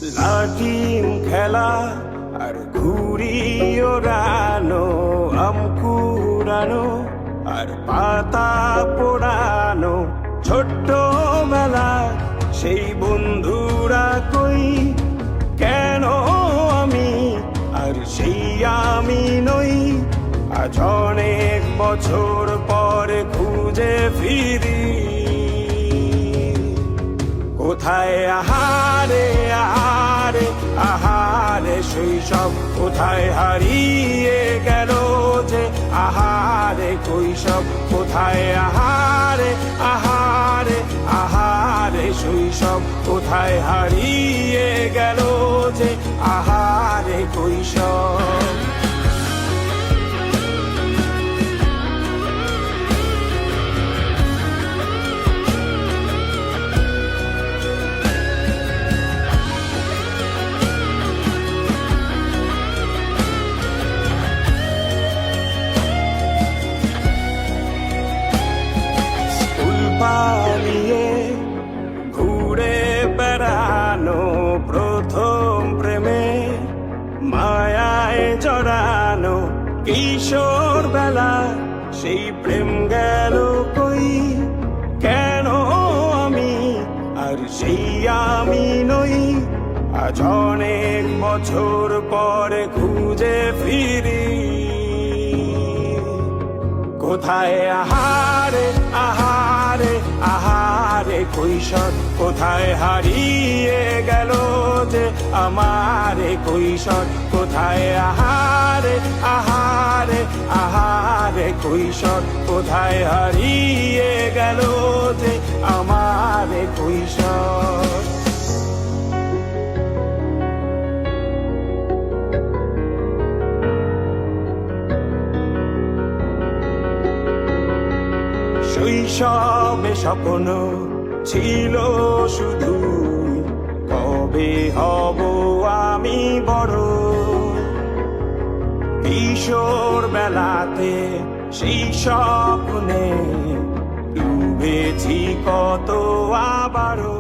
লাঠিম খেলা আর ঘুড়ি ওড়ানো, আম কুড়ানো আর পাতা পোড়ানো, ছোট্টবেলা সেই বন্ধুরা কই, কেন আমি আর সেই আমি নই। আজ অনেক বছর পরে খুঁজে ফিরি, কোথায় আহারে আহারে আহারে শৈশব, কোথায় হারিয়ে গেল যে আহারে কৈশব, কোথায় আহারে আহারে আহারে শৈশব, কোথায় হারিয়ে গেল যে আহারে কৈশব। পালিয়ে ঘুরে বেড়ানো, প্রথম প্রেমে মায়ায় জড়ানো, কিশোর বেলা সেই প্রেম গেল কই, কেন আমি আর সেই আমি নই। আজ অনেক বছর পরে খুঁজে ফিরি, কোথায় আহারে আহারে আহারে কৈশোর, কোথায় হারিয়ে গেল যে আমারে কৈশোর, কোথায় আহারে আহারে আহারে কৈশোর, কোথায় হারিয়ে গেল যে আমারে কৈশোর। শৈশবে স্বপ্ন ছিল শুধু, কবে হব আমি বড়। কিশোর বেলাতে সেই স্বপ্নে ডুবেছি কত আবারও।